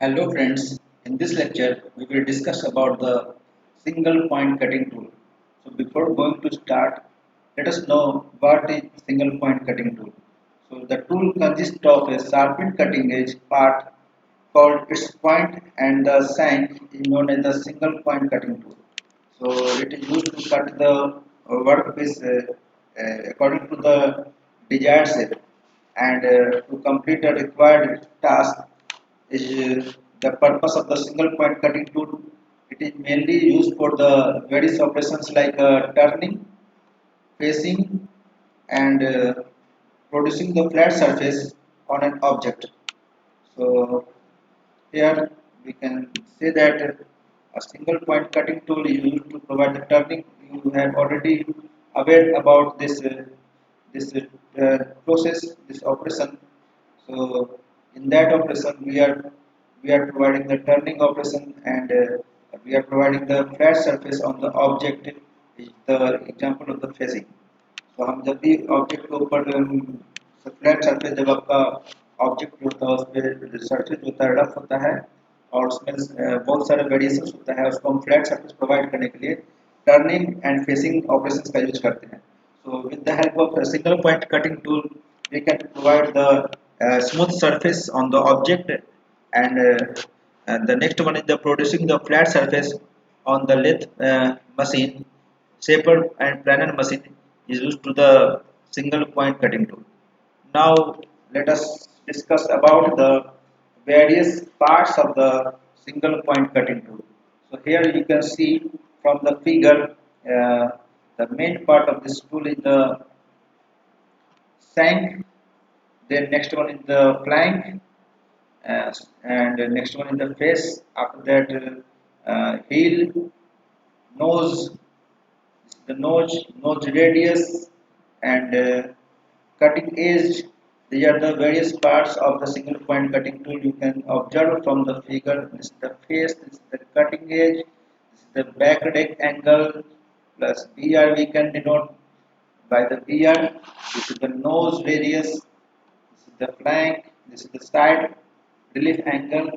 Hello friends, in this lecture we will discuss about the single point cutting tool. So before going to start, let us know what is single point cutting tool. So the tool consists of a sharpened cutting edge part called its point and the shank is known as the single point cutting tool. So it is used to cut the workpiece according to the desired shape and to complete a required task is the purpose of the single point cutting tool. It is mainly used for the various operations like turning, facing, and producing the flat surface on an object. So here we can say that a single point cutting tool is used to provide the turning. You have already aware about this process, this operation. So in that operation, we are providing the turning operation and we are providing the flat surface on the object. Is the example of the facing. तो हम जब भी object के ऊपर flat surface जब आपका object होता है उस पर सरफेस होता है रफ होता है और उसमें बहुत सारे वेरिएशंस होता है उसको हम फ्लैट सरफेस प्रोवाइड करने के लिए टर्निंग एंड फेसिंग ऑपरेशंस का यूज करते हैं so with the help of a single point cutting tool we can provide the smooth surface on the object and the next one is the producing the flat surface on the lathe machine shaper and planer machine is used to the single point cutting tool. Now let us discuss about the various parts of the single point cutting tool. So here you can see from the figure the main part of this tool is the shank, then next one is the flank, uh, and the next one is the face. After that, heel, nose, the nose radius, and cutting edge. These are the various parts of the single point cutting tool. You can observe from the figure. This is the face, this is the cutting edge, this is the back deck angle plus BR we can denote by the BR. This is the nose radius, this is the flank, this is the side relief angle,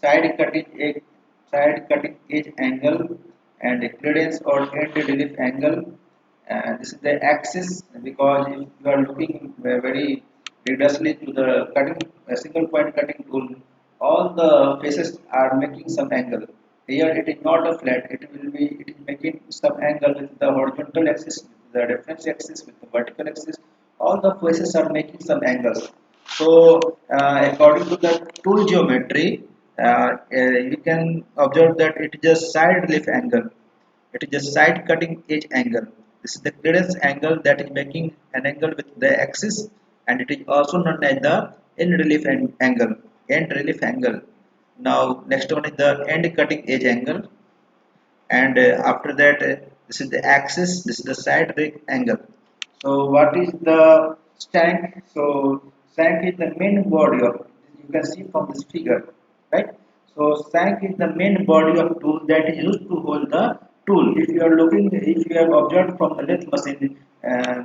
side cutting edge angle, and a clearance or end relief angle. And this is the axis because if you are looking very rigorously to the cutting a single point cutting tool, all the faces are making some angle. Here it is not a flat; it is making some angle with the horizontal axis, with the reference axis, with the vertical axis. All the faces are making some angles. So according to the tool geometry, you can observe that it is a side relief angle. It is a side cutting edge angle. This is the clearance angle that is making an angle with the axis, and it is also known as the end relief angle. End relief angle. Now next one is the end cutting edge angle, and after that this is the axis, this is the side rig angle. So what is the stank? So stank is the main body of, you can see from this figure, right? So stank is the main body of tool that is used to hold the tool. If you are looking, if you have observed from the lathe machine,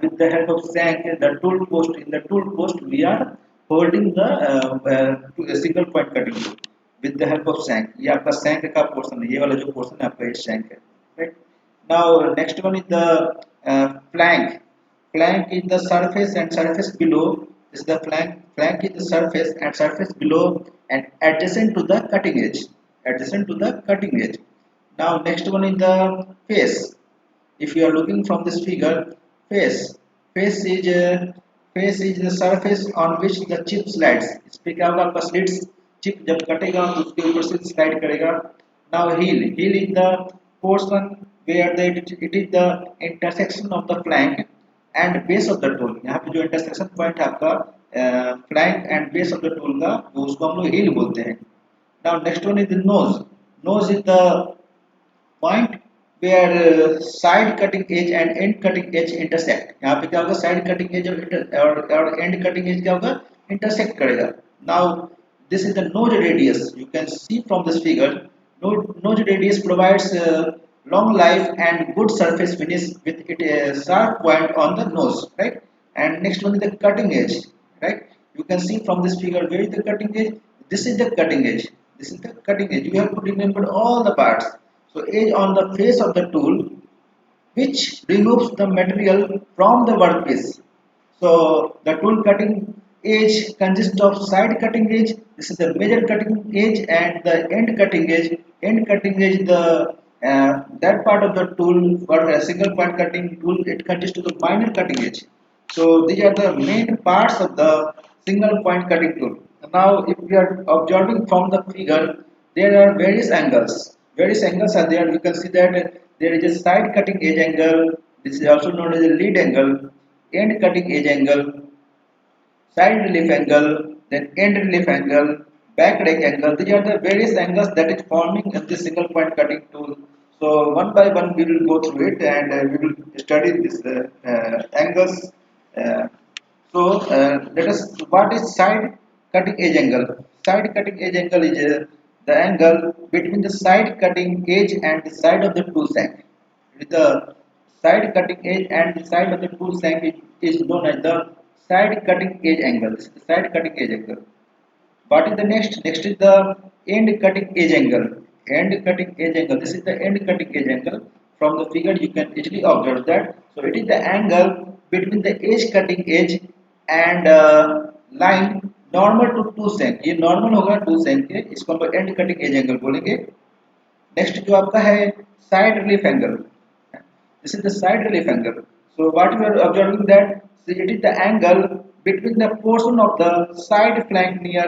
with the help of stank, the tool post, in the tool post we are holding the a single point cutting tool with the help of shank. ये आपका shank का portion है, ये वाला जो portion है आपका ये shank है, right? Now next one is the flank. Flank is the surface and surface below. This is the flank. Flank is the surface and surface below and adjacent to the cutting edge. Adjacent to the cutting edge. Now next one is the face. If you are looking from this figure, face face is face is the surface on which the chip slides. इस पे क्या होगा आपका slits chip जब कटेगा तो उसके ऊपर से slide करेगा. Now heel is the portion where it is the intersection of the flank and base of the tool. यहाँ पे जो intersection point है आपका flank and base of the tool का वो उसको हम लोग heel बोलते हैं. Now next one is the nose. Nose is the point where side cutting edge and end cutting edge intersect. यहाँ पे क्या होगा, side cutting edge और end cutting edge क्या होगा, intersect करेगा. Now this is the nose radius. You can see from this figure, nose radius provides long life and good surface finish with it a sharp point on the nose, right? And next one is the cutting edge, right? You can see from this figure where is the cutting edge. This is the cutting edge. This is the cutting edge. You have to remember all the parts. So edge on the face of the tool which removes the material from the workpiece. So the tool cutting edge consists of side cutting edge. This is the major cutting edge and the end cutting edge. End cutting edge, the that part of the tool for a single point cutting tool, it consists of the minor cutting edge. So these are the main parts of the single point cutting tool. Now, if we are observing from the figure, there are various angles. Various angles are there. We can see that there is a side cutting edge angle. This is also known as a lead angle, end cutting edge angle, side relief angle, then end relief angle, back rake angle. These are the various angles that is forming in this single point cutting tool. So one by one we will go through it and we will study this angles. Uh, Let us, what is side cutting edge angle? Side cutting edge angle is the angle between the side cutting edge and the side of the tool shank. With the side cutting edge and the side of the tool shank is known as the side cutting edge angle. This is the side cutting edge angle. What is the next? Next is the end cutting edge angle. End cutting edge angle. This is the end cutting edge angle. From the figure, you can easily observe that. So it is the angle between the edge cutting edge and line normal to two shank. ये normal होगा two shank के, इसको हम end cutting edge angle बोलेंगे. Next जो आपका है side relief angle. This is the side relief angle. So what you are observing that it is the angle between the portion of the side flank near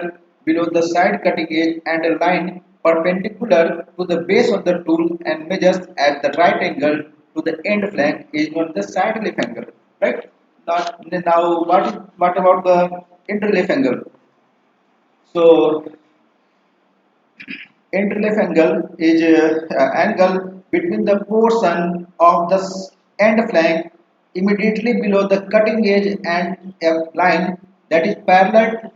below the side cutting edge and a line perpendicular to the base of the tool and measures at the right angle to the end flank is known as the side relief angle, right? Now what about the end relief angle? So end relief angle is angle between the portion of the end flank immediately below the cutting edge and a line that is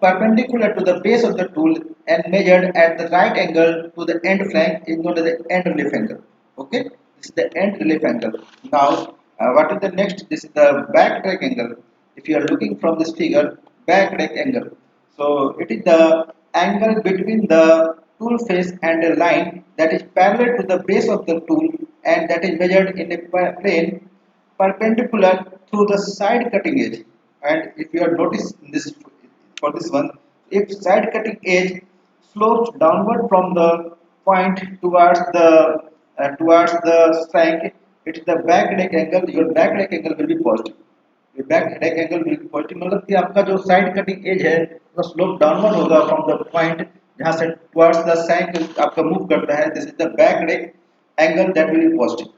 perpendicular to the base of the tool and measured at the right angle to the end flank is known as the end relief angle. Okay, this is the end relief angle. Now, what is the next? This is the back rake angle. If you are looking from this figure, back rake angle. So it is the angle between the tool face and a line that is parallel to the base of the tool and that is measured in a plane perpendicular through the side cutting edge. And if you have noticed in this, for this one, if side cutting edge slopes downward from the point towards the shank, it's the back rake angle. Your back rake angle will be positive. Your back rake angle will be positive. मतलब कि आपका जो side cutting edge है वो slope downward होगा from the point जहाँ से towards the shank आपका मूव करता है. This is the back rake angle that will be positive.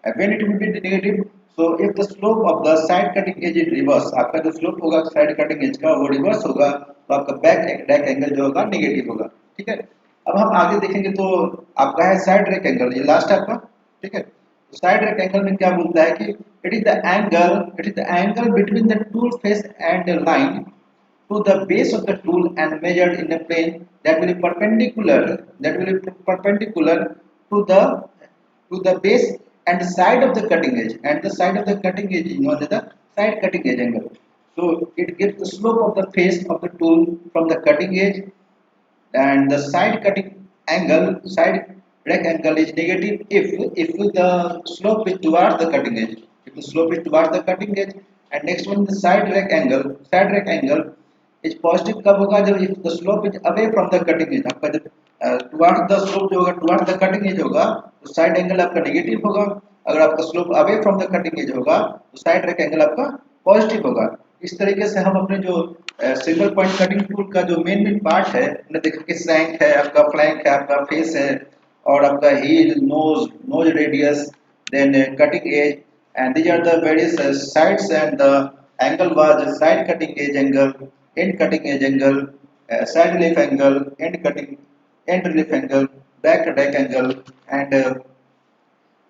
And when it will be negative, so if the slope of the side cutting edge is reverse, आपका जो slope होगा side cutting edge का वो reverse होगा तो आपका back rack angle जो होगा negative होगा. ठीक है. अब हम आगे देखेंगे तो आपका है side rack angle, ये लास्ट है आपका. ठीक है. साइड rack angle में क्या बोलता है कि it is the angle between the tool face and the line to the base of the tool and measured in a plane that will be perpendicular to the base and side of the cutting edge, and the side of the cutting edge is known as the side cutting edge angle. So it gives the slope of the face of the tool from the cutting edge, and the side cutting angle, side rack angle is negative if the slope is towards the cutting edge. If the slope is towards the cutting edge, and next one the side rack angle is positive कब होगा जब if the slope is away from the cutting edge. आपका जब towards the slope जो होगा towards the cutting edge होगा तो side angle आपका negative होगा. अगर आपका slope away from the cutting edge होगा तो side rack angle आपका positive होगा. इस तरीके से हम अपने जो सिंगल पॉइंट कटिंग टूल का जो मेन पार्ट है हमने देखा कि सैंक है, आपका फ्लैंक है, आपका फेस है और आपका heel, nose radius, then cutting edge, and these are the various sides, and the angle was side cutting edge angle, end cutting edge angle, side relief angle, end relief angle, back rack angle, and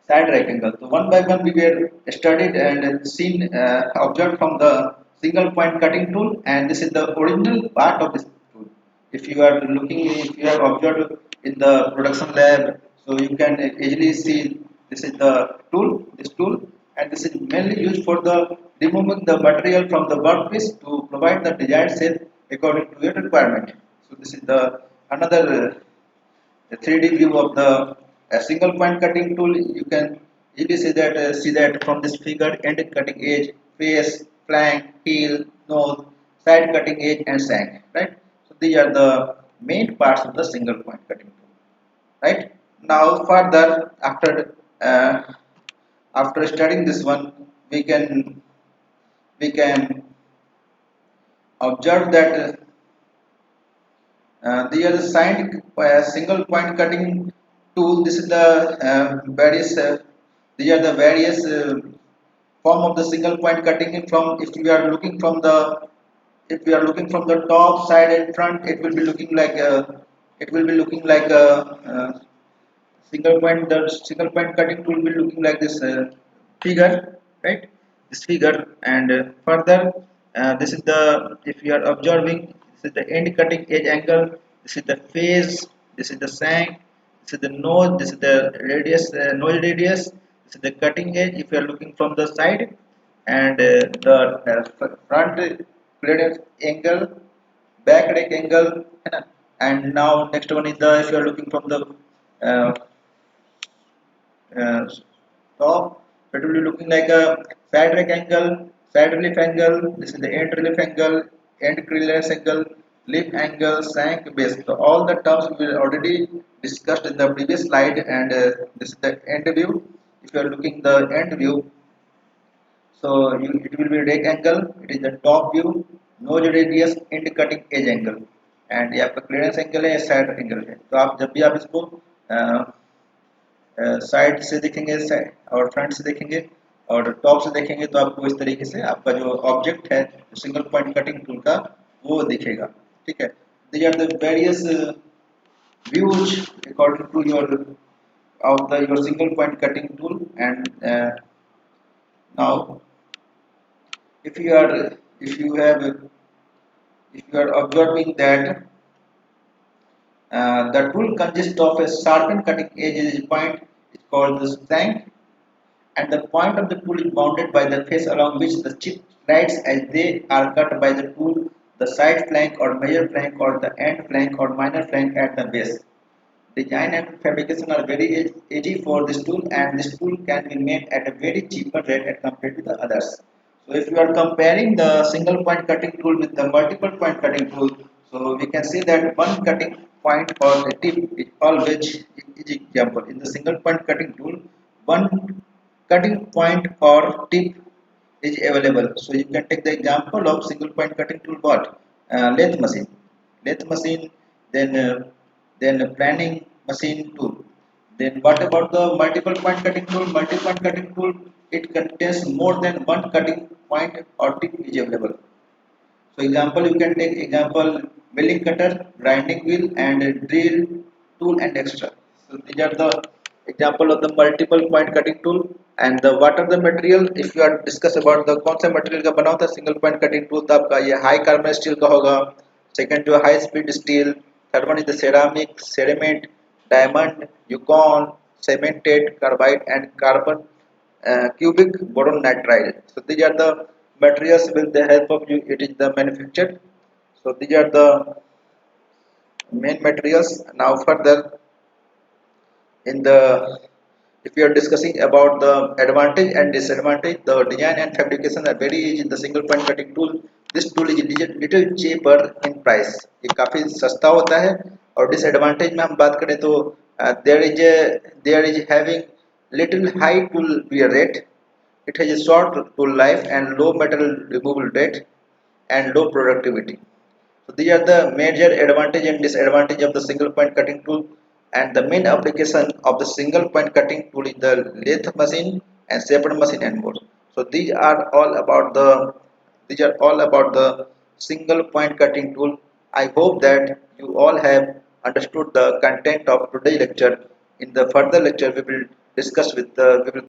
side rack angle. So one by one we were studied and seen, observed from the single point cutting tool, and this is the original part of this tool. If you are looking, if you have observed in the production lab, so you can easily see this is the this tool, and this is mainly used for the removing the material from the workpiece to provide the desired shape according to your requirement. So this is the another the 3D view of the single point cutting tool. You can easily see that from this figure: end cutting edge, face, flank, heel, nose, side cutting edge, and shank. Right. So these are the main parts of the single point cutting tool. Right. Now further, uh, after studying this one, we can we can observe that they are signed by a single point cutting tool. This is the various. These are the various form of the single point cutting. From if we are looking from the if we are looking from the top side and front, it will be looking like a the single point cutting tool will be looking like this figure, right? This figure, and further, this is the if you are observing, this is the end cutting edge angle, this is the face, this is the shank, this is the nose, this is the radius, nose radius, this is the cutting edge if you are looking from the side, and the front clearance angle, back rack angle, है ना? And now next one is the if you are looking from the uh, uh, top, it will be looking like a side rack angle, side relief angle. This is the end relief angle, end clearance angle, lip angle, shank base. So all the terms we already discussed in the previous slide, and this is the end view. If you are looking the end view, it will be rake angle. It is the top view, nose radius, end cutting edge angle, and ये आपका clearance angle है, side angle है. तो आप जब भी आप इसको साइड से देखेंगे और फ्रंट से देखेंगे और टॉप से देखेंगे तो आपको इस तरीके से आपका जो ऑब्जेक्ट है सिंगल पॉइंट कटिंग टूल का वो दिखेगा. ठीक है. These are the various views according to your single point cutting tool, and now if you are if you have if you are observing that the tool consists of a sharpened cutting edge point is called the shank, and the point of the tool is bounded by the face along which the chip slides as they are cut by the tool, the side flank or major flank or the end flank or minor flank at the base. Design and fabrication are very easy for this tool, and this tool can be made at a very cheaper rate as compared to the others. So if you are comparing the single point cutting tool with the multiple point cutting tool, so we can see that one cutting point or a tip is always is example. In the single point cutting tool, one cutting point or tip is available. So you can take the example of single point cutting tool, what? Lathe machine, then planning machine tool. Then what about the multiple point cutting tool? Multiple point cutting tool, it contains more than one cutting point or tip is available. So example, you can take example milling cutter, grinding wheel, and drill tool and extra. So these are the example of the multiple point cutting tool. And the what are the material? If you are discuss about the कौन सा material का बना होता है single point cutting tool, तो आपका ये high carbon steel का होगा. Second जो high speed steel. Third one is the ceramic, cerament, diamond, Yukon, cemented, carbide, and carbon cubic boron nitrile. So these are the materials with the help of you it is the manufactured. So these are the main materials. Now further in the if we are discussing about the advantage and disadvantage, the design and fabrication are very easy in the single point cutting tool. This tool is little cheaper in price. ये काफी सस्ता होता है. और disadvantage में हम बात करें तो there is having little high tool wear rate. It has a short tool life and low metal removal rate and low productivity. So these are the major advantage and disadvantage of the single point cutting tool, and the main application of the single point cutting tool is the lathe machine and shaper machine and more. So these are all about the single point cutting tool. I hope that you all have understood the content of today's lecture. In the further lecture we will discuss with the we will